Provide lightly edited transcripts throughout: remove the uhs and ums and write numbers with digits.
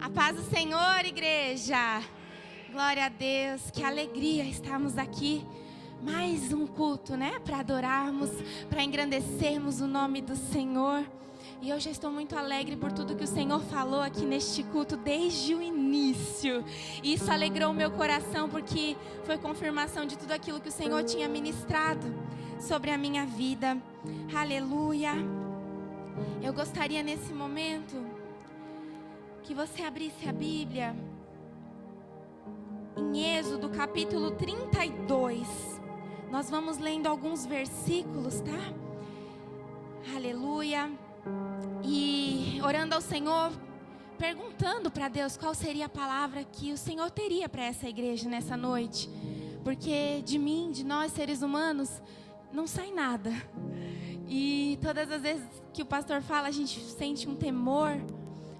A paz do Senhor, igreja. Glória a Deus, que alegria estarmos aqui. Mais um culto, né? Para adorarmos, para engrandecermos o nome do Senhor. E eu já estou muito alegre por tudo que o Senhor falou aqui neste culto desde o início. E isso alegrou o meu coração porque foi confirmação de tudo aquilo que o Senhor tinha ministrado sobre a minha vida. Aleluia. Eu gostaria nesse momento que você abrisse a Bíblia em Êxodo capítulo 32. Nós vamos lendo alguns versículos, tá? Aleluia. E orando ao Senhor, perguntando para Deus qual seria a palavra que o Senhor teria para essa igreja nessa noite. Porque de mim, de nós seres humanos, não sai nada. E todas as vezes que o pastor fala, a gente sente um temor,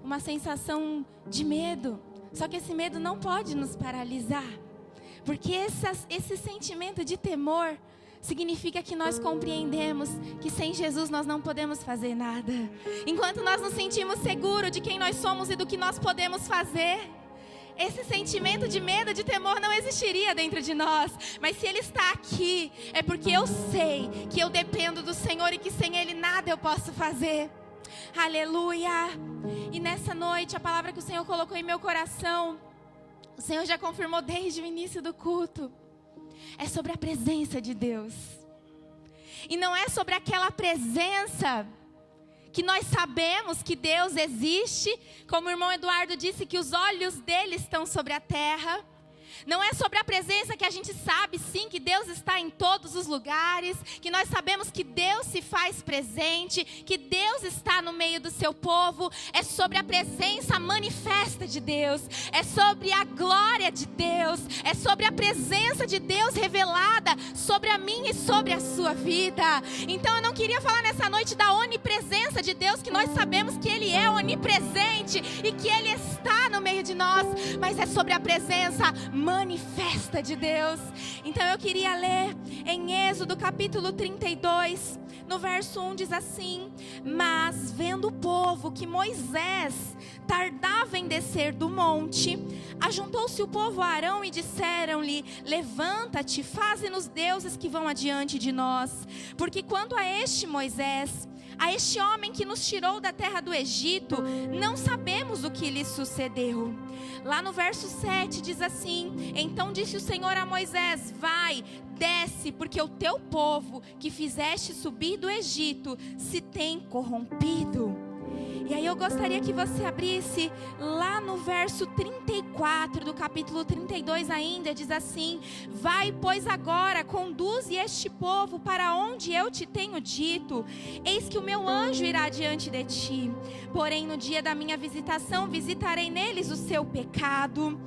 uma sensação de medo. Só que esse medo não pode nos paralisar. Porque esse sentimento de temor significa que nós compreendemos que sem Jesus nós não podemos fazer nada. Enquanto nós nos sentimos seguros de quem nós somos e do que nós podemos fazer, esse sentimento de medo, de temor não existiria dentro de nós. Mas se Ele está aqui, é porque eu sei que eu dependo do Senhor e que sem Ele nada eu posso fazer. Aleluia! E nessa noite, a palavra que o Senhor colocou em meu coração, o Senhor já confirmou desde o início do culto. É sobre a presença de Deus. E não é sobre aquela presença que nós sabemos que Deus existe, como o irmão Eduardo disse, que os olhos dele estão sobre a terra. Não é sobre a presença que a gente sabe sim que Deus está em todos os lugares, que nós sabemos que Deus se faz presente, que Deus está no meio do seu povo. É sobre a presença manifesta de Deus, é sobre a glória de Deus, é sobre a presença de Deus revelada sobre a minha e sobre a sua vida. Então eu não queria falar nessa noite da onipresença de Deus, que nós sabemos que Ele é onipresente e que Ele está no meio de nós, mas é sobre a presença manifesta de Deus. Então eu queria ler em Êxodo capítulo 32, no verso 1 diz assim: mas vendo o povo que Moisés tardava em descer do monte, ajuntou-se o povo a Arão e disseram-lhe: levanta-te, faze-nos deuses que vão adiante de nós, porque quanto a este Moisés, a este homem que nos tirou da terra do Egito, não sabemos o que lhe sucedeu. Lá no verso 7 diz assim: então disse o Senhor a Moisés: vai, desce, porque o teu povo que fizeste subir do Egito se tem corrompido. E aí eu gostaria que você abrisse lá no verso 34 do capítulo 32 ainda, diz assim: vai, pois agora, conduze este povo para onde eu te tenho dito. Eis que o meu anjo irá diante de ti. Porém, no dia da minha visitação, visitarei neles o seu pecado.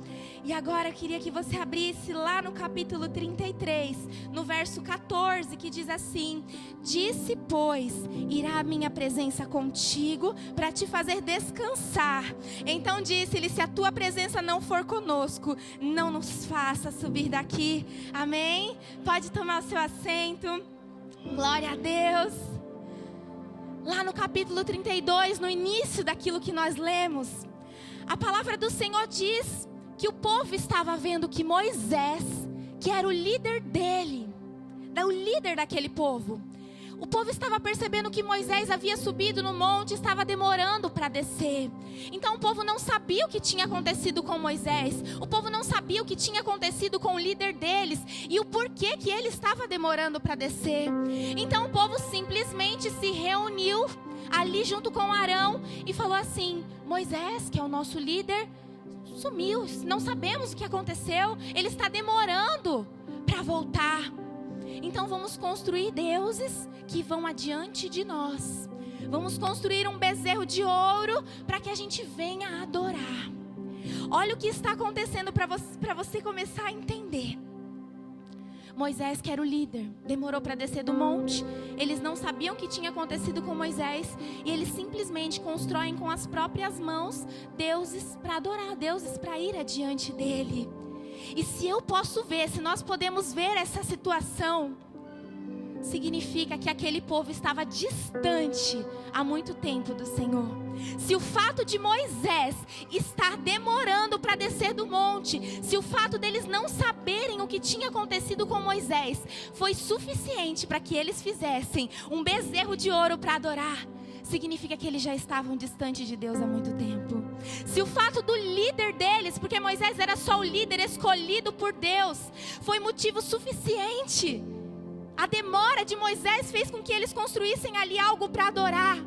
E agora eu queria que você abrisse lá no capítulo 33, no verso 14, que diz assim: disse, pois, irá a minha presença contigo para te fazer descansar. Então disse-lhe: se a tua presença não for conosco, não nos faça subir daqui. Amém? Pode tomar o seu assento. Glória a Deus. Lá no capítulo 32, no início daquilo que nós lemos, a palavra do Senhor diz que o povo estava vendo que Moisés, que era o líder dele, o líder daquele povo, o povo estava percebendo que Moisés havia subido no monte, estava demorando para descer. Então o povo não sabia o que tinha acontecido com Moisés, o povo não sabia o que tinha acontecido com o líder deles e o porquê que ele estava demorando para descer. Então o povo simplesmente se reuniu ali junto com Arão e falou assim: Moisés, que é o nosso líder, sumiu, não sabemos o que aconteceu, ele está demorando para voltar. Então vamos construir deuses que vão adiante de nós. Vamos construir um bezerro de ouro para que a gente venha adorar. Olha o que está acontecendo para você começar a entender. Moisés, que era o líder, demorou para descer do monte. Eles não sabiam o que tinha acontecido com Moisés. E eles simplesmente constroem com as próprias mãos deuses para adorar, deuses para ir adiante dele. E se eu posso ver, se nós podemos ver essa situação, significa que aquele povo estava distante há muito tempo do Senhor. Se o fato de Moisés estar demorando para descer do monte, se o fato deles não saberem o que tinha acontecido com Moisés foi suficiente para que eles fizessem um bezerro de ouro para adorar, significa que eles já estavam distantes de Deus há muito tempo. Se o fato do líder deles, porque Moisés era só o líder escolhido por Deus, foi motivo suficiente, a demora de Moisés fez com que eles construíssem ali algo para adorar,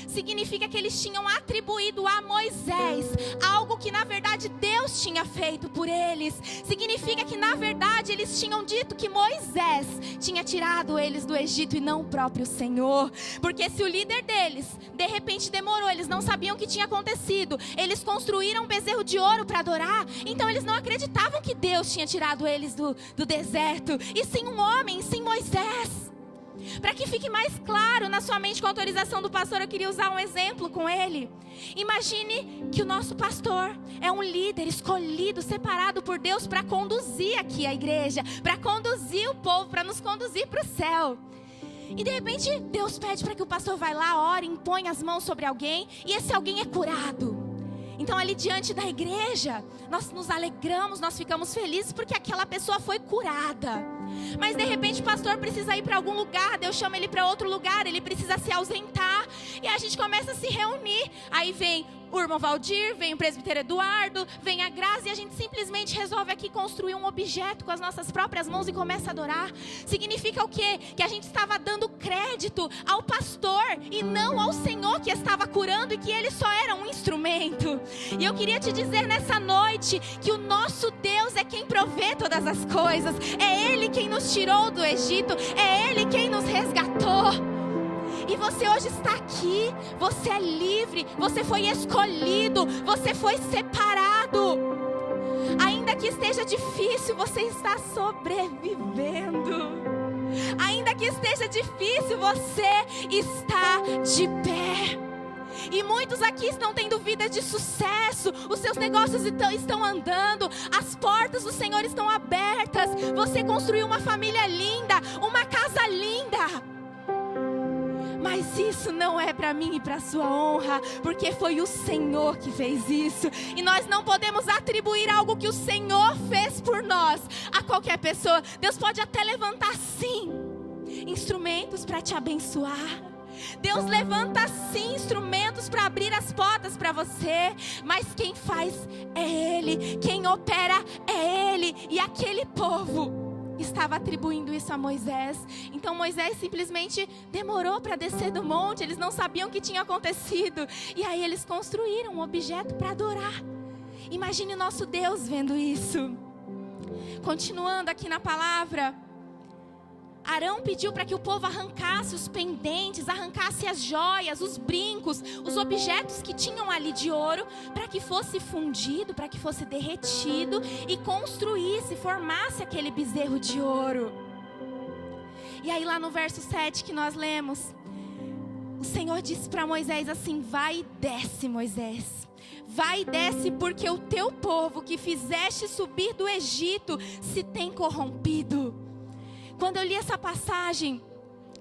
significa que eles tinham atribuído a Moisés algo que na verdade Deus tinha feito por eles. Significa que na verdade eles tinham dito que Moisés tinha tirado eles do Egito e não o próprio Senhor. Porque se o líder deles de repente demorou, eles não sabiam o que tinha acontecido, eles construíram um bezerro de ouro para adorar, então eles não acreditavam que Deus tinha tirado eles do deserto, e sim um homem, sim Moisés. Para que fique mais claro na sua mente, com a autorização do pastor, eu queria usar um exemplo com ele. Imagine que o nosso pastor é um líder escolhido, separado por Deus para conduzir aqui a igreja, para conduzir o povo, para nos conduzir para o céu. E de repente Deus pede para que o pastor vá lá, ore, impõe as mãos sobre alguém, e esse alguém é curado. Então ali diante da igreja, nós nos alegramos, nós ficamos felizes porque aquela pessoa foi curada. Mas de repente o pastor precisa ir para algum lugar, Deus chama ele para outro lugar, ele precisa se ausentar, e a gente começa a se reunir. Aí vem o irmão Valdir, vem o presbítero Eduardo, vem a Graça, e a gente simplesmente resolve aqui construir um objeto com as nossas próprias mãos e começa a adorar. Significa o quê? Que a gente estava dando crédito ao pastor e não ao Senhor que estava curando, e que ele só era um instrumento. E eu queria te dizer nessa noite que o nosso Deus é quem provê todas as coisas, é Ele quem nos tirou do Egito, é Ele quem nos resgatou. E você hoje está aqui, você é livre, você foi escolhido, você foi separado. Ainda que esteja difícil, você está sobrevivendo. Ainda que esteja difícil, você está de pé. E muitos aqui estão tendo vida de sucesso, os seus negócios estão andando, as portas do Senhor estão abertas, você construiu uma família linda, uma casa linda. Mas isso não é para mim e para sua honra, porque foi o Senhor que fez isso. E nós não podemos atribuir algo que o Senhor fez por nós a qualquer pessoa. Deus pode até levantar sim instrumentos para te abençoar. Deus levanta sim instrumentos para abrir as portas para você, mas quem faz é Ele, quem opera é Ele. E aquele povo estava atribuindo isso a Moisés. Então Moisés simplesmente demorou para descer do monte, eles não sabiam o que tinha acontecido, e aí eles construíram um objeto para adorar. Imagine o nosso Deus vendo isso. Continuando aqui na palavra, Arão pediu para que o povo arrancasse os pendentes, arrancasse as joias, os brincos, os objetos que tinham ali de ouro, para que fosse fundido, para que fosse derretido e construísse, formasse aquele bezerro de ouro. E aí lá no verso 7 que nós lemos, o Senhor disse para Moisés assim: vai e desce, Moisés. Vai e desce, porque o teu povo que fizeste subir do Egito se tem corrompido. Quando eu li essa passagem,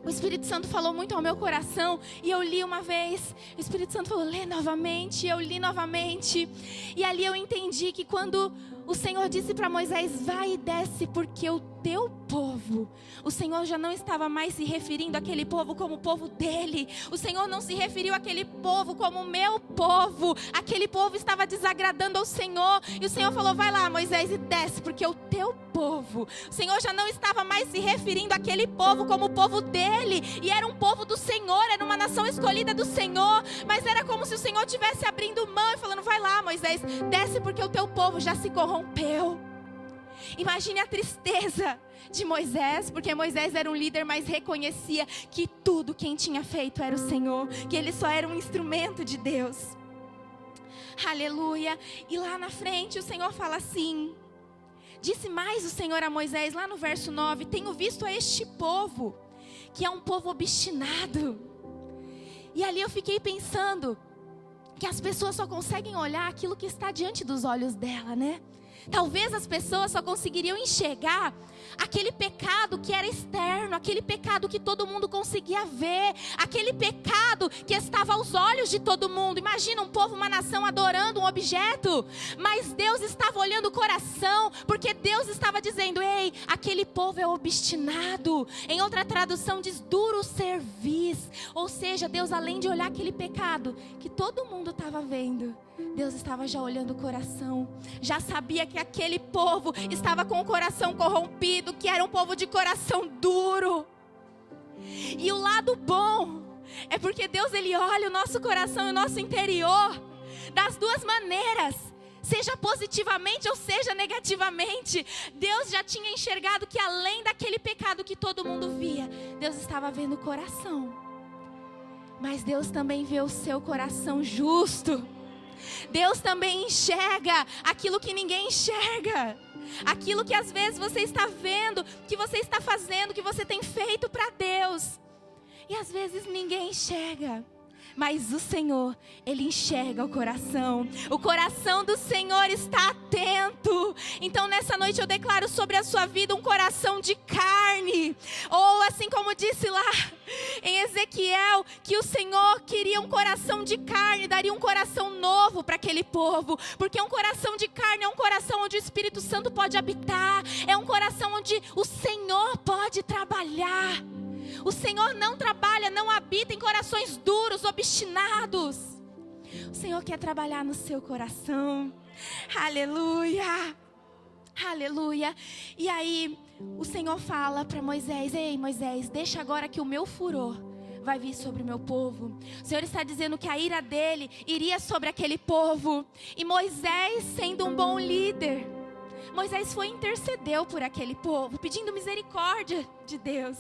o Espírito Santo falou muito ao meu coração, e eu li uma vez, o Espírito Santo falou: lê novamente, eu li novamente, e ali eu entendi que quando o Senhor disse para Moisés: vai e desce, porque o teu povo, o Senhor já não estava mais se referindo àquele povo como o povo dele, o Senhor não se referiu àquele povo como o meu povo, aquele povo estava desagradando ao Senhor, e o Senhor falou: vai lá, Moisés, e desce, porque o teu povo, o Senhor já não estava mais se referindo àquele povo como o povo dele, e era um povo do Senhor, era uma nação escolhida do Senhor, mas era como se o Senhor estivesse abrindo mão e falando: vai lá, Moisés, desce, porque o teu povo já se corrompeu. Imagine a tristeza de Moisés, porque Moisés era um líder, mas reconhecia que tudo quem tinha feito era o Senhor, que ele só era um instrumento de Deus. Aleluia. E lá na frente o Senhor fala assim: disse mais o Senhor a Moisés, lá no verso 9: tenho visto a este povo, que é um povo obstinado. E ali eu fiquei pensando que as pessoas só conseguem olhar aquilo que está diante dos olhos dela, né? Talvez as pessoas só conseguiriam enxergar aquele pecado que era externo, aquele pecado que todo mundo conseguia ver, aquele pecado que estava aos olhos de todo mundo. Imagina um povo, uma nação adorando um objeto, mas Deus estava olhando o coração, porque Deus estava dizendo: ei, aquele povo é obstinado. Em outra tradução diz duro cerviz, ou seja, Deus, além de olhar aquele pecado que todo mundo estava vendo, Deus estava já olhando o coração, já sabia que aquele povo estava com o coração corrompido, que era um povo de coração duro. E o lado bom é porque Deus, Ele olha o nosso coração e o nosso interior das duas maneiras, seja positivamente ou seja negativamente. Deus já tinha enxergado que além daquele pecado que todo mundo via, Deus estava vendo o coração. Mas Deus também vê o seu coração justo. Deus também enxerga aquilo que ninguém enxerga. Aquilo que às vezes você está vendo, que você está fazendo, que você tem feito para Deus. E às vezes ninguém enxerga. Mas o Senhor, Ele enxerga o coração. O coração do Senhor está atento. Então nessa noite eu declaro sobre a sua vida um coração de carne. Ou assim como disse lá em Ezequiel, que o Senhor queria um coração de carne, daria um coração novo para aquele povo. Porque um coração de carne é um coração onde o Espírito Santo pode habitar. É um coração onde o Senhor pode trabalhar. O Senhor não trabalha, não habita em corações duros, obstinados. O Senhor quer trabalhar no seu coração. Aleluia, aleluia. E aí o Senhor fala para Moisés: ei Moisés, deixa agora que o meu furor vai vir sobre o meu povo. O Senhor está dizendo que a ira dele iria sobre aquele povo. E Moisés, sendo um bom líder, Moisés foi e intercedeu por aquele povo, pedindo misericórdia de Deus.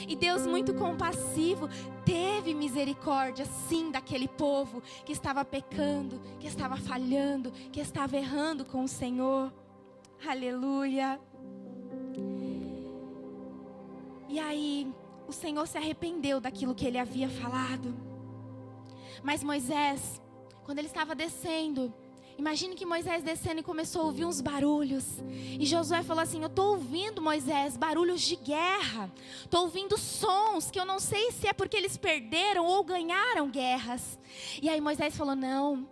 E Deus, muito compassivo, teve misericórdia sim daquele povo que estava pecando, que estava falhando, que estava errando com o Senhor. Aleluia. E aí o Senhor se arrependeu daquilo que ele havia falado. Mas Moisés, quando ele estava descendo, imagine que Moisés descendo e começou a ouvir uns barulhos. E Josué falou assim: eu estou ouvindo, Moisés, barulhos de guerra. Estou ouvindo sons que eu não sei se é porque eles perderam ou ganharam guerras. E aí Moisés falou: não,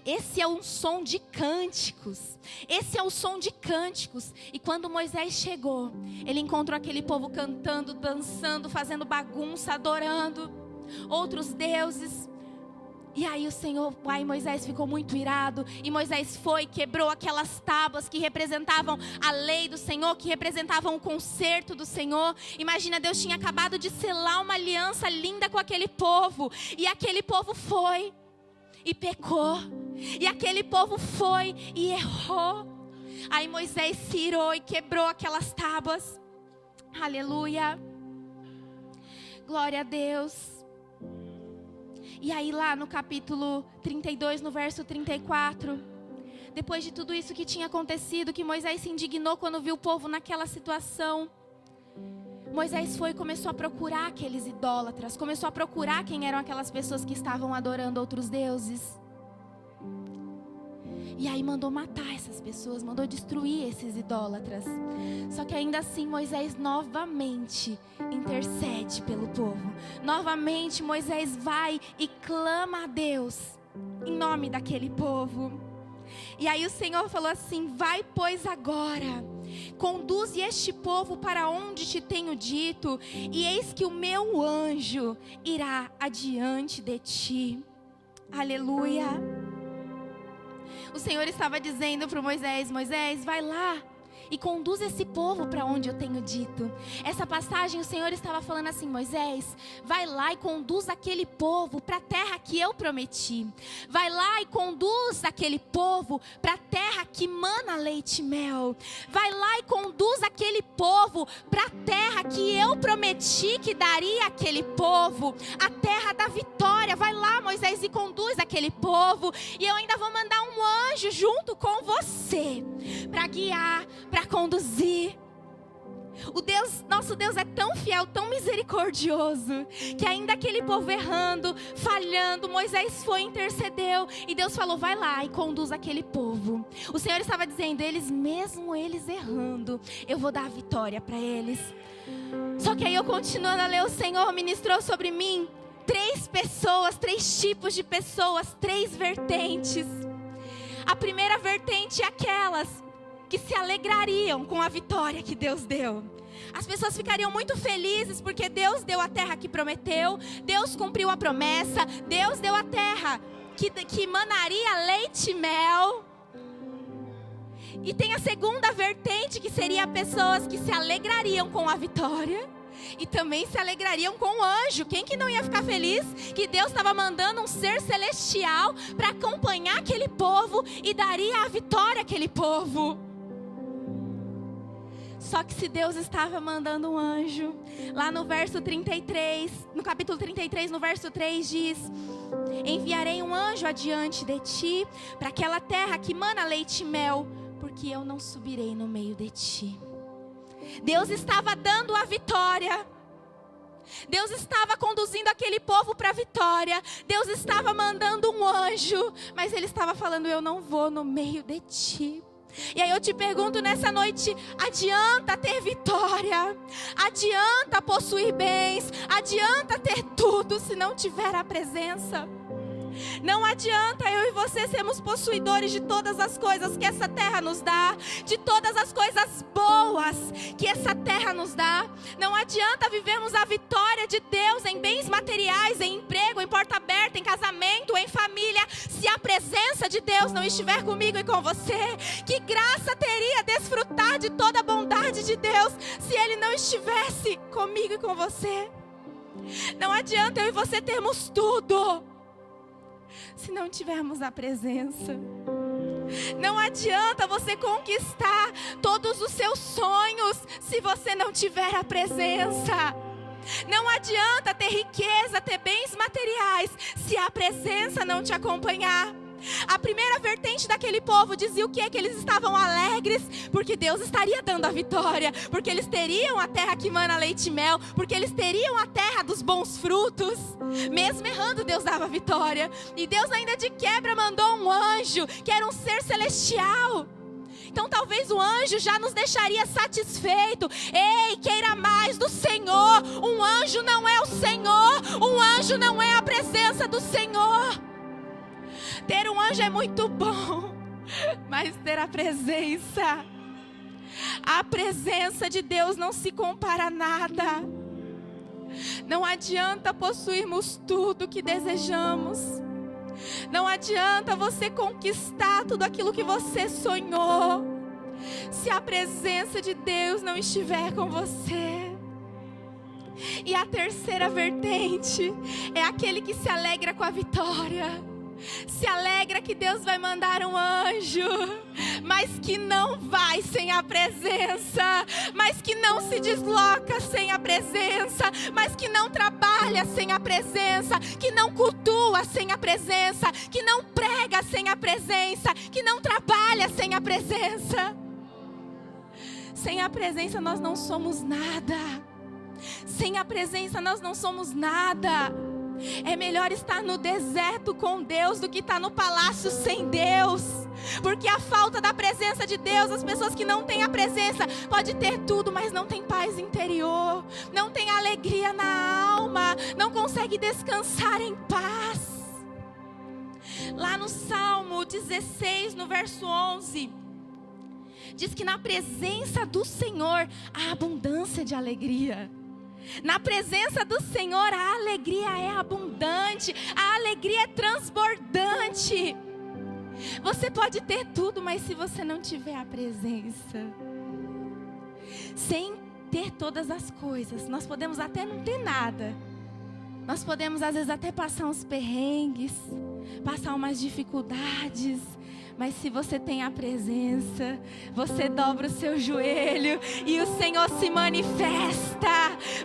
esse é um som de cânticos. Esse é o som de cânticos. E quando Moisés chegou, ele encontrou aquele povo cantando, dançando, fazendo bagunça, adorando outros deuses. E aí Moisés ficou muito irado. E Moisés foi, quebrou aquelas tábuas que representavam a lei do Senhor, que representavam o conserto do Senhor. Imagina, Deus tinha acabado de selar uma aliança linda com aquele povo. E aquele povo foi e pecou. E aquele povo foi e errou. Aí Moisés se irou e quebrou aquelas tábuas. Aleluia. Glória a Deus. E aí lá no capítulo 32, no verso 34, depois de tudo isso que tinha acontecido, que Moisés se indignou quando viu o povo naquela situação, Moisés foi e começou a procurar aqueles idólatras, começou a procurar quem eram aquelas pessoas que estavam adorando outros deuses. E aí mandou matar essas pessoas, mandou destruir esses idólatras. Só que ainda assim Moisés novamente intercede pelo povo. Novamente Moisés vai e clama a Deus em nome daquele povo. E aí o Senhor falou assim: vai pois agora, conduze este povo para onde te tenho dito, e eis que o meu anjo irá adiante de ti. Aleluia. O Senhor estava dizendo para Moisés: Moisés, vai lá e conduz esse povo para onde eu tenho dito. Essa passagem o Senhor estava falando assim: Moisés, vai lá e conduz aquele povo para a terra que eu prometi. Vai lá e conduz aquele povo para a terra que mana leite e mel. Vai lá e conduz aquele povo para a terra que eu prometi que daria àquele povo, a terra da vitória. Vai lá, Moisés, e conduz aquele povo. E eu ainda vou mandar um anjo junto com você para guiar, para conduzir. Nosso Deus é tão fiel, tão misericordioso, que ainda aquele povo errando, falhando, Moisés foi e intercedeu, e Deus falou, vai lá e conduz aquele povo. O Senhor estava dizendo, mesmo eles errando, eu vou dar a vitória para eles. Só que aí eu continuando a ler, o Senhor ministrou sobre mim 3 pessoas, 3 tipos de pessoas, 3 vertentes. A primeira vertente é aquelas que se alegrariam com a vitória que Deus deu. As pessoas ficariam muito felizes porque Deus deu a terra que prometeu, Deus cumpriu a promessa, Deus deu a terra que manaria leite e mel. E tem a segunda vertente, que seria pessoas que se alegrariam com a vitória e também se alegrariam com o anjo. Quem que não ia ficar feliz que Deus estava mandando um ser celestial para acompanhar aquele povo e daria a vitória àquele povo? Só que se Deus estava mandando um anjo, lá no verso 33, no capítulo 33, no verso 3 diz: enviarei um anjo adiante de ti, para aquela terra que mana leite e mel, porque eu não subirei no meio de ti. Deus estava dando a vitória. Deus estava conduzindo aquele povo para a vitória. Deus estava mandando um anjo, mas Ele estava falando, eu não vou no meio de ti. E aí eu te pergunto nessa noite, adianta ter vitória? Adianta possuir bens? Adianta ter tudo se não tiver a presença? Não adianta eu e você sermos possuidores de todas as coisas que essa terra nos dá, de todas as coisas boas que essa terra nos dá. Não adianta vivermos a vitória de Deus em bens materiais, em emprego, em porta aberta, em casamento, em família, se a presença de Deus não estiver comigo e com você. Que graça teria desfrutar de toda a bondade de Deus se Ele não estivesse comigo e com você? Não adianta eu e você termos tudo se não tivermos a presença. Não adianta você conquistar todos os seus sonhos se você não tiver a presença. Não adianta ter riqueza, ter bens materiais, se a presença não te acompanhar. A primeira vertente daquele povo dizia o quê? Que eles estavam alegres porque Deus estaria dando a vitória, porque eles teriam a terra que mana leite e mel, porque eles teriam a terra dos bons frutos. Mesmo errando, Deus dava a vitória. E Deus ainda de quebra mandou um anjo, que era um ser celestial. Então talvez o anjo já nos deixaria satisfeito. Ei, queira mais do Senhor. Um anjo não é o Senhor, um anjo não é a presença do Senhor. Ter um anjo é muito bom, mas ter a presença de Deus não se compara a nada. Não adianta possuirmos tudo que desejamos. Não adianta você conquistar tudo aquilo que você sonhou, se a presença de Deus não estiver com você. E a terceira vertente é aquele que se alegra com a vitória. Se alegra que Deus vai mandar um anjo, mas que não vai sem a presença, mas que não se desloca sem a presença, mas que não trabalha sem a presença, que não cultua sem a presença, que não prega sem a presença, que não trabalha sem a presença. Sem a presença nós não somos nada. Sem a presença nós não somos nada. É melhor estar no deserto com Deus do que estar no palácio sem Deus. Porque a falta da presença de Deus, as pessoas que não têm a presença, pode ter tudo, mas não tem paz interior, não tem alegria na alma, não consegue descansar em paz. Lá no Salmo 16, no verso 11, diz que na presença do Senhor há abundância de alegria. Na presença do Senhor a alegria é abundante, a alegria é transbordante. Você pode ter tudo, mas se você não tiver a presença, sem ter todas as coisas, nós podemos até não ter nada. Nós podemos às vezes até passar uns perrengues, passar umas dificuldades, mas se você tem a presença, você dobra o seu joelho e o Senhor se manifesta.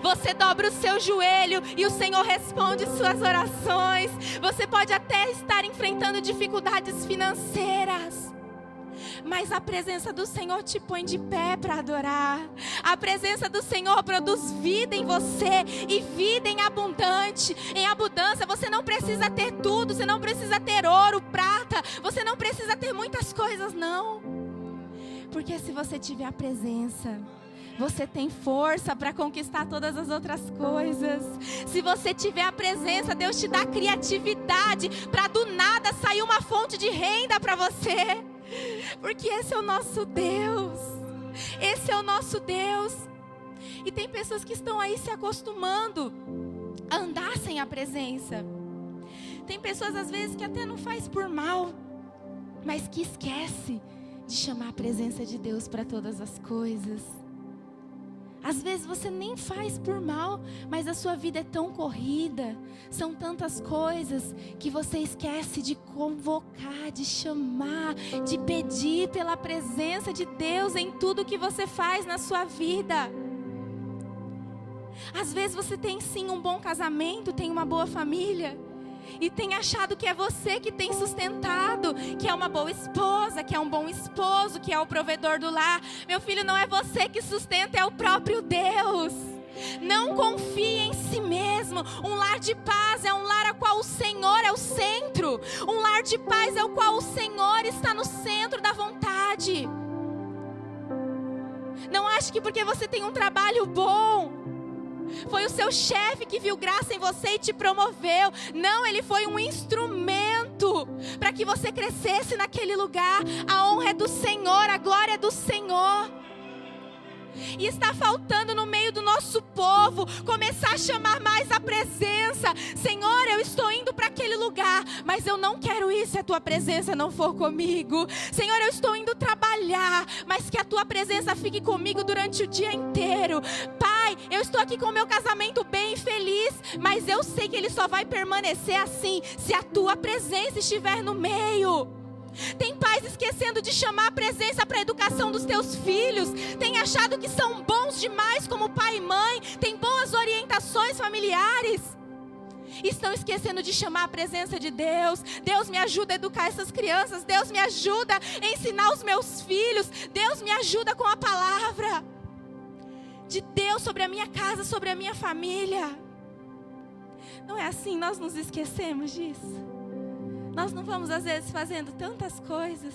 Você dobra o seu joelho e o Senhor responde suas orações. Você pode até estar enfrentando dificuldades financeiras, mas a presença do Senhor te põe de pé para adorar. A presença do Senhor produz vida em você, e vida em abundância. Você não precisa ter tudo, você não precisa ter ouro, prata, você não precisa ter muitas coisas, não. Porque se você tiver a presença, você tem força para conquistar todas as outras coisas. Se você tiver a presença, Deus te dá criatividade para do nada sair uma fonte de renda para você. Porque esse é o nosso Deus. Esse é o nosso Deus. E tem pessoas que estão aí se acostumando a andar sem a presença. Tem pessoas às vezes que até não faz por mal, mas que esquece de chamar a presença de Deus para todas as coisas. Às vezes você nem faz por mal, mas a sua vida é tão corrida, são tantas coisas, que você esquece de convocar, de chamar, de pedir pela presença de Deus em tudo que você faz na sua vida. Às vezes você tem sim um bom casamento, tem uma boa família, e tem achado que é você que tem sustentado, que é uma boa esposa, que é um bom esposo, que é o provedor do lar. Meu filho, não é você que sustenta, é o próprio Deus. Não confie em si mesmo. Um lar de paz é um lar a qual o Senhor é o centro. Um lar de paz é o qual o Senhor está no centro da vontade. Não ache que porque você tem um trabalho bom, foi o seu chefe que viu graça em você e te promoveu. Não, ele foi um instrumento para que você crescesse naquele lugar. A honra é do Senhor, a glória é do Senhor. E está faltando no meio do nosso povo começar a chamar mais a presença. Senhor, eu estou indo para aquele lugar, mas eu não quero ir se a tua presença não for comigo. Senhor, eu estou indo trabalhar, mas que a tua presença fique comigo durante o dia inteiro. Pai, eu estou aqui com o meu casamento bem feliz, mas eu sei que ele só vai permanecer assim se a tua presença estiver no meio. Tem pais esquecendo de chamar a presença para a educação dos teus filhos. Tem achado que são bons demais como pai e mãe. Tem boas orientações familiares. Estão esquecendo de chamar a presença de Deus. Deus, me ajuda a educar essas crianças. Deus, me ajuda a ensinar os meus filhos. Deus, me ajuda com a palavra de Deus sobre a minha casa, sobre a minha família. Não é assim? Nós nos esquecemos disso. Nós não vamos às vezes fazendo tantas coisas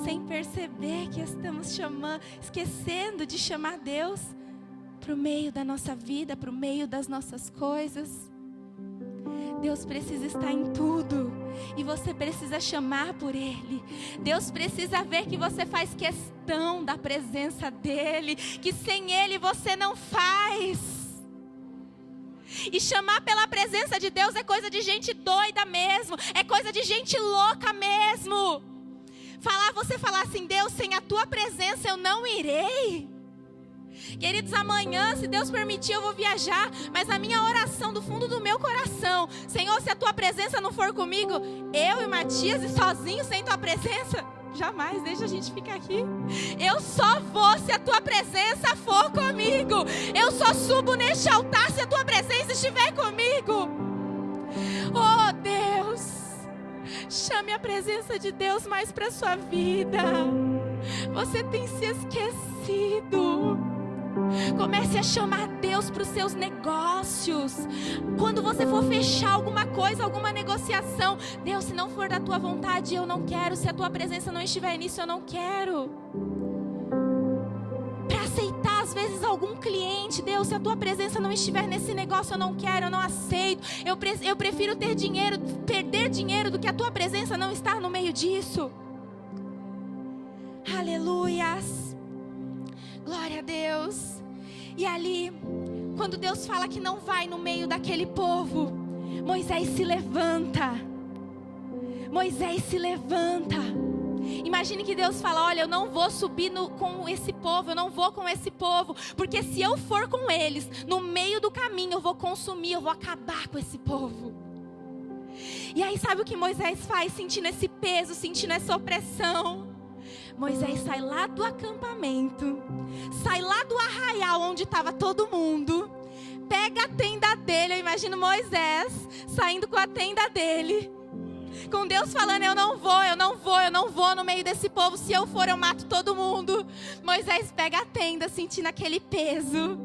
sem perceber que estamos esquecendo de chamar Deus para o meio da nossa vida, para o meio das nossas coisas. Deus precisa estar em tudo e você precisa chamar por Ele. Deus precisa ver que você faz questão da presença dEle, que sem Ele você não faz. E chamar pela presença de Deus é coisa de gente doida mesmo, é coisa de gente louca mesmo. Você falar assim: Deus, sem a tua presença eu não irei. Queridos, amanhã, se Deus permitir, eu vou viajar, mas a minha oração do fundo do meu coração: Senhor, se a tua presença não for comigo, eu e Matias e sozinho sem tua presença, jamais, deixa a gente ficar aqui. Eu só vou se a tua presença for comigo. Eu só subo neste altar se a tua presença estiver comigo. Oh Deus, chame a presença de Deus mais para a sua vida. Você tem se esquecido. Comece a chamar Deus para os seus negócios. Quando você for fechar alguma coisa, alguma negociação: Deus, se não for da tua vontade, eu não quero. Se a tua presença não estiver nisso, eu não quero. Para aceitar às vezes algum cliente: Deus, se a tua presença não estiver nesse negócio, eu não quero, eu não aceito. Eu prefiro ter dinheiro, perder dinheiro, do que a tua presença não estar no meio disso. Aleluias. Glória a Deus. E ali, quando Deus fala que não vai no meio daquele povo, Moisés se levanta. Moisés se levanta. Imagine que Deus fala: olha, eu não vou subir com esse povo, eu não vou com esse povo, porque se eu for com eles, no meio do caminho eu vou consumir, eu vou acabar com esse povo. E aí sabe o que Moisés faz, sentindo esse peso, sentindo essa opressão? Moisés sai lá do acampamento, sai lá do arraial onde estava todo mundo, pega a tenda dele. Eu imagino Moisés saindo com a tenda dele, com Deus falando: eu não vou, vou no meio desse povo. Se eu for, eu mato todo mundo. Moisés pega a tenda, sentindo aquele peso.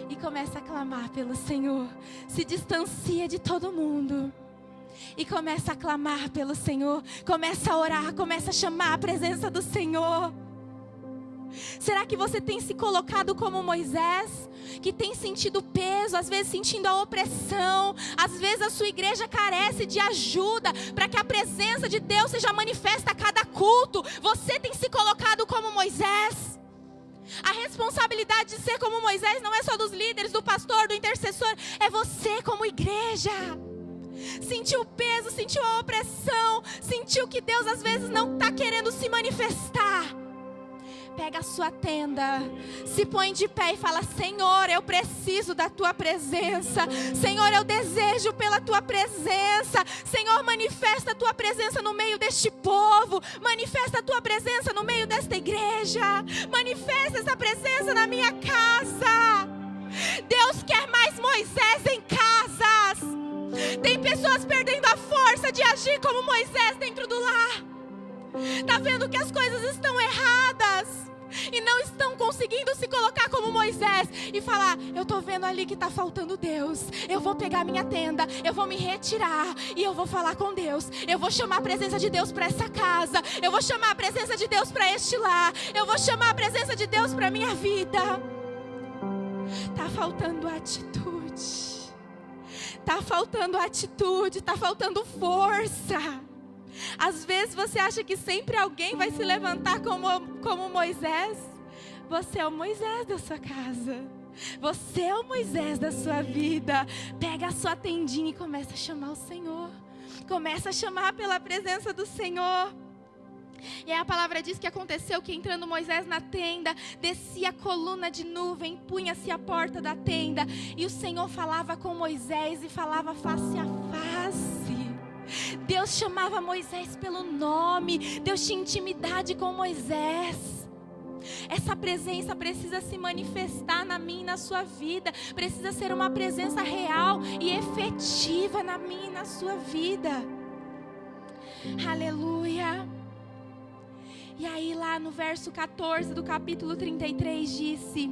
E começa a clamar pelo Senhor. Se distancia de todo mundo. E começa a clamar pelo Senhor. Começa a orar, começa a chamar a presença do Senhor. Será que você tem se colocado como Moisés? Que tem sentido peso, às vezes sentindo a opressão. Às vezes a sua igreja carece de ajuda para que a presença de Deus seja manifesta a cada culto. Você tem se colocado como Moisés? A responsabilidade de ser como Moisés não é só dos líderes, do pastor, do intercessor. É você como igreja. Sentiu o peso, sentiu a opressão, sentiu que Deus às vezes não está querendo se manifestar. Pega a sua tenda, se põe de pé e fala: Senhor, eu preciso da tua presença. Senhor, eu desejo pela tua presença. Senhor, manifesta a tua presença no meio deste povo. Manifesta a tua presença no meio desta igreja. Manifesta essa presença na minha casa. Deus quer mais Moisés em casas. Tem pessoas perdendo a força de agir como Moisés dentro do lar. Está vendo que as coisas estão erradas e não estão conseguindo se colocar como Moisés e falar: eu estou vendo ali que está faltando Deus. Eu vou pegar minha tenda, eu vou me retirar e eu vou falar com Deus. Eu vou chamar a presença de Deus para essa casa. Eu vou chamar a presença de Deus para este lar. Eu vou chamar a presença de Deus para a minha vida. Está faltando atitude. Está faltando atitude, está faltando força. Às vezes você acha que sempre alguém vai se levantar como Moisés. Você é o Moisés da sua casa. Você é o Moisés da sua vida. Pega a sua tendinha e começa a chamar o Senhor. Começa a chamar pela presença do Senhor. E aí a palavra diz que aconteceu que entrando Moisés na tenda, descia a coluna de nuvem, punha-se a porta da tenda. E o Senhor falava com Moisés e falava face a face. Deus chamava Moisés pelo nome. Deus tinha intimidade com Moisés. Essa presença precisa se manifestar na minha e na sua vida. Precisa ser uma presença real e efetiva na minha e na sua vida. Aleluia. E aí lá no verso 14 do capítulo 33 disse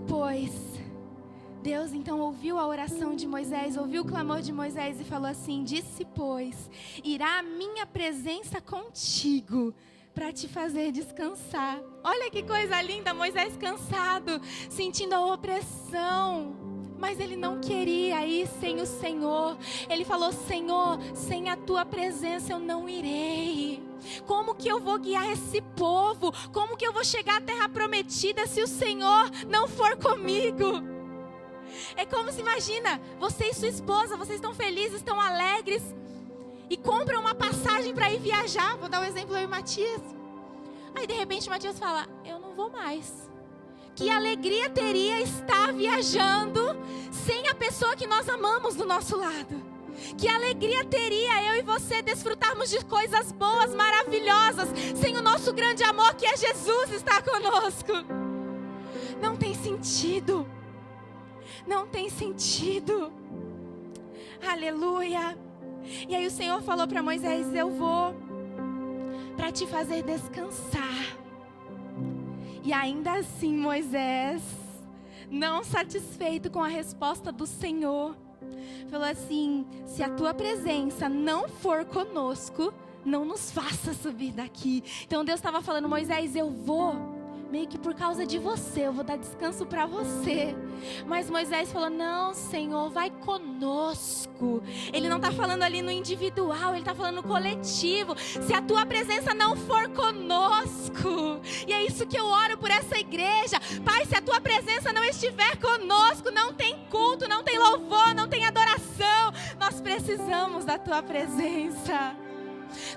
pois, Deus então ouviu a oração de Moisés, ouviu o clamor de Moisés e falou assim: disse pois, irá a minha presença contigo para te fazer descansar. Olha que coisa linda, Moisés cansado, sentindo a opressão. Mas ele não queria ir sem o Senhor. Ele falou: Senhor, sem a tua presença eu não irei. Como que eu vou guiar esse povo? Como que eu vou chegar à terra prometida se o Senhor não for comigo? É como se, imagina, você e sua esposa, vocês estão felizes, estão alegres e compram uma passagem para ir viajar. Vou dar um exemplo, eu e o Matias. Aí de repente o Matias fala: eu não vou mais. Que alegria teria estar viajando sem a pessoa que nós amamos do nosso lado. Que alegria teria eu e você desfrutarmos de coisas boas, maravilhosas, sem o nosso grande amor que é Jesus estar conosco. Não tem sentido. Não tem sentido. Aleluia. E aí o Senhor falou para Moisés: eu vou para te fazer descansar. E ainda assim Moisés, não satisfeito com a resposta do Senhor, falou assim: se a tua presença não for conosco, não nos faça subir daqui. Então Deus estava falando: Moisés, eu vou, meio que por causa de você, eu vou dar descanso para você. Mas Moisés falou: não, Senhor, vai conosco. Ele não está falando ali no individual, ele está falando no coletivo. Se a tua presença não for conosco. E é isso que eu oro por essa igreja. Pai, se a tua presença não estiver conosco, não tem culto, não tem louvor, não tem adoração. Nós precisamos da tua presença.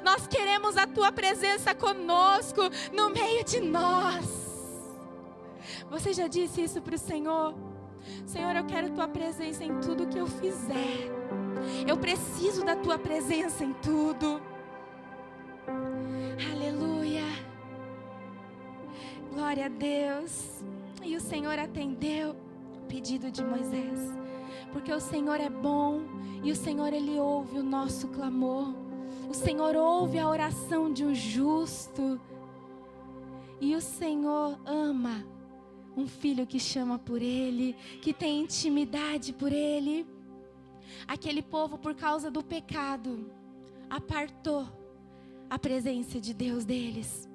Nós queremos a tua presença conosco, no meio de nós. Você já disse isso para o Senhor? Senhor, eu quero tua presença em tudo que eu fizer. Eu preciso da tua presença em tudo. Aleluia. Glória a Deus. E o Senhor atendeu o pedido de Moisés. Porque o Senhor é bom e o Senhor, Ele ouve o nosso clamor. O Senhor ouve a oração de um justo. E o Senhor ama um filho que chama por Ele, que tem intimidade por Ele. Aquele povo, por causa do pecado, apartou a presença de Deus deles.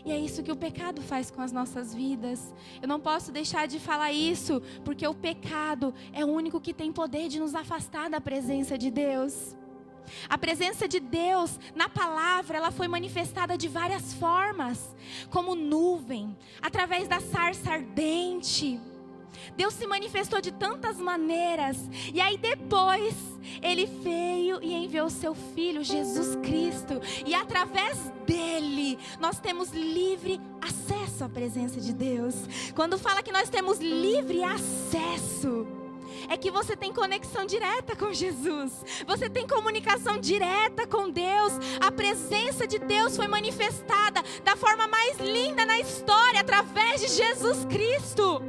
E é isso que o pecado faz com as nossas vidas. Eu não posso deixar de falar isso, porque o pecado é o único que tem poder de nos afastar da presença de Deus. A presença de Deus na palavra, ela foi manifestada de várias formas, como nuvem, através da sarça ardente. Deus se manifestou de tantas maneiras. E aí depois Ele veio e enviou seu Filho Jesus Cristo. E através dele nós temos livre acesso à presença de Deus. Quando fala que nós temos livre acesso, é que você tem conexão direta com Jesus. Você tem comunicação direta com Deus. A presença de Deus foi manifestada da forma mais linda na história, através de Jesus Cristo.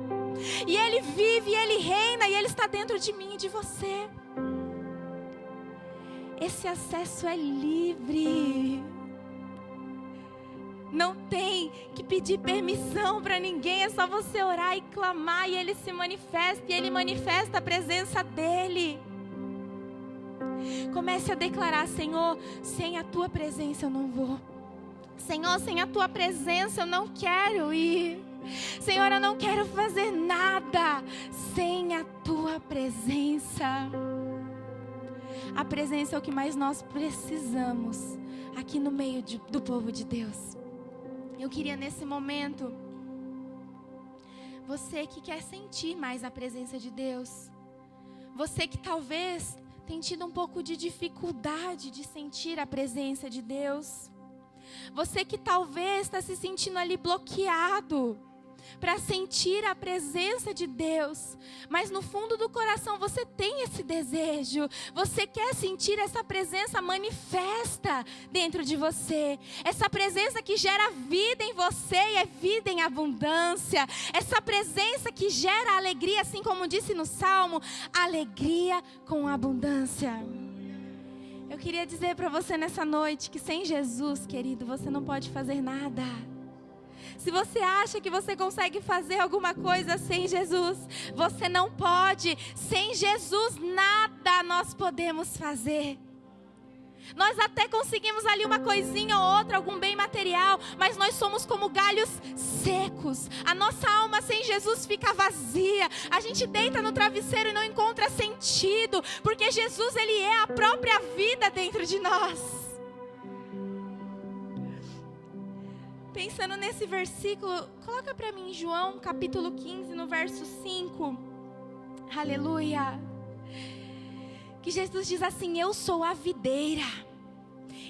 E Ele vive, e Ele reina, e Ele está dentro de mim e de você. Esse acesso é livre. Não tem que pedir permissão para ninguém, é só você orar e clamar, e Ele se manifesta, e Ele manifesta a presença dEle. Comece a declarar: Senhor, sem a Tua presença eu não vou. Senhor, sem a Tua presença eu não quero ir. Senhor, eu não quero fazer nada sem a Tua presença. A presença é o que mais nós precisamos aqui no meio do povo de Deus. Eu queria nesse momento, você que quer sentir mais a presença de Deus, você que talvez tenha tido um pouco de dificuldade de sentir a presença de Deus, você que talvez está se sentindo ali bloqueado para sentir a presença de Deus, mas no fundo do coração você tem esse desejo, você quer sentir essa presença manifesta dentro de você, essa presença que gera vida em você e é vida em abundância, essa presença que gera alegria, assim como disse no Salmo, alegria com abundância. Eu queria dizer para você nessa noite que sem Jesus, querido, você não pode fazer nada. Se você acha que você consegue fazer alguma coisa sem Jesus, você não pode. Sem Jesus, nada nós podemos fazer. Nós até conseguimos ali uma coisinha ou outra, algum bem material, mas nós somos como galhos secos. A nossa alma sem Jesus fica vazia. A gente deita no travesseiro e não encontra sentido, porque Jesus, Ele é a própria vida dentro de nós. Pensando nesse versículo, coloca para mim João capítulo 15, no verso 5. Aleluia. Que Jesus diz assim: eu sou a videira,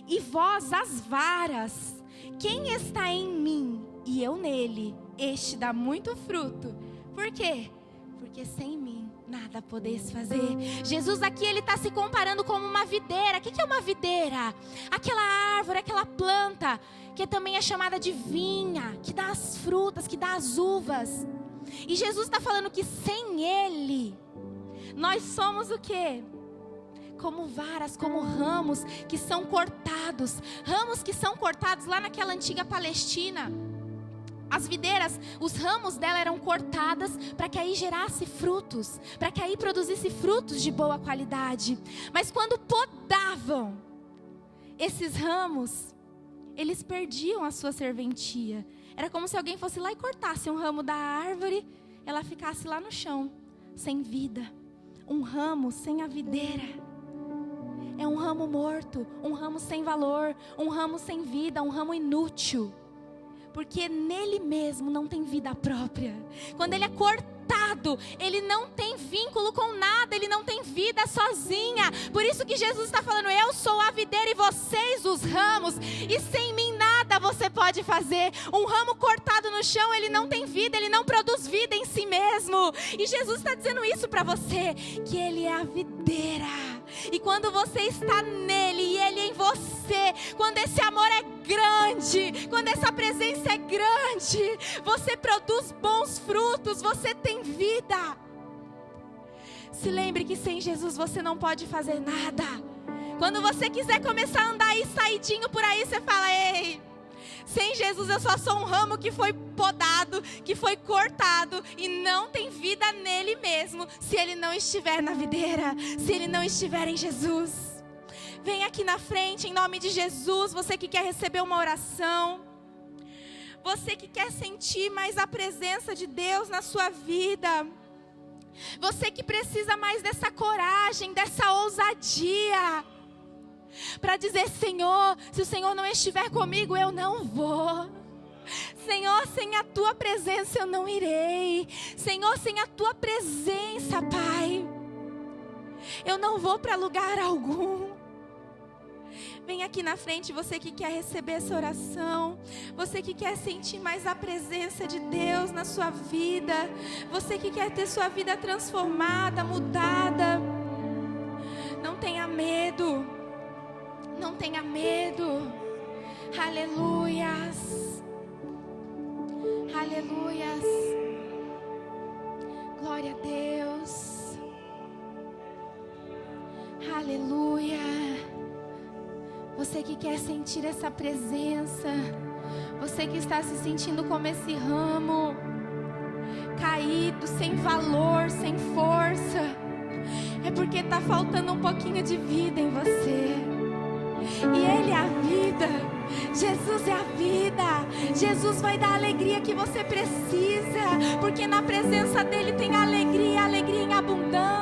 e vós as varas. Quem está em mim e eu nele, este dá muito fruto. Por quê? Porque sem mim nada podeis fazer. Jesus aqui, Ele está se comparando como uma videira. O que é uma videira? Aquela árvore, aquela planta que também é chamada de vinha, que dá as frutas, que dá as uvas. E Jesus está falando que sem Ele, nós somos o quê? Como varas, como ramos que são cortados. Ramos que são cortados lá naquela antiga Palestina. As videiras, os ramos dela eram cortadas para que aí gerasse frutos, para que aí produzisse frutos de boa qualidade. Mas quando podavam esses ramos, eles perdiam a sua serventia. Era como se alguém fosse lá e cortasse um ramo da árvore, ela ficasse lá no chão, sem vida. Um ramo sem a videira é um ramo morto, um ramo sem valor, um ramo sem vida, um ramo inútil. Porque nele mesmo não tem vida própria. Quando ele é cortado, ele não tem vínculo com nada, ele não tem vida sozinha. Por isso que Jesus está falando: eu sou a videira e vocês os ramos, e sem mim nada você pode fazer. Um ramo cortado no chão, ele não tem vida, ele não produz vida em si mesmo. E Jesus está dizendo isso para você, que Ele é a videira. E quando você está nele e Ele em você, quando esse amor é grande, quando essa presença é grande, você produz bons frutos, você tem vida. Se lembre que sem Jesus você não pode fazer nada. Quando você quiser começar a andar aí saidinho por aí, você fala: ei, sem Jesus eu só sou um ramo que foi podado, que foi cortado e não tem vida nele mesmo, se ele não estiver na videira, se ele não estiver em Jesus. Vem aqui na frente em nome de Jesus, você que quer receber uma oração, você que quer sentir mais a presença de Deus na sua vida, você que precisa mais dessa coragem, dessa ousadia, para dizer: Senhor, se o Senhor não estiver comigo, eu não vou. Senhor, sem a Tua presença eu não irei. Senhor, sem a Tua presença, Pai, eu não vou para lugar algum. Vem aqui na frente, você que quer receber essa oração, você que quer sentir mais a presença de Deus na sua vida, você que quer ter sua vida transformada, mudada. Não tenha medo, não tenha medo. Aleluias, aleluias, glória a Deus, aleluia. Você que quer sentir essa presença, você que está se sentindo como esse ramo, caído, sem valor, sem força, é porque está faltando um pouquinho de vida em você. E Ele é a vida, Jesus é a vida, Jesus vai dar a alegria que você precisa, porque na presença dEle tem alegria, alegria em abundância.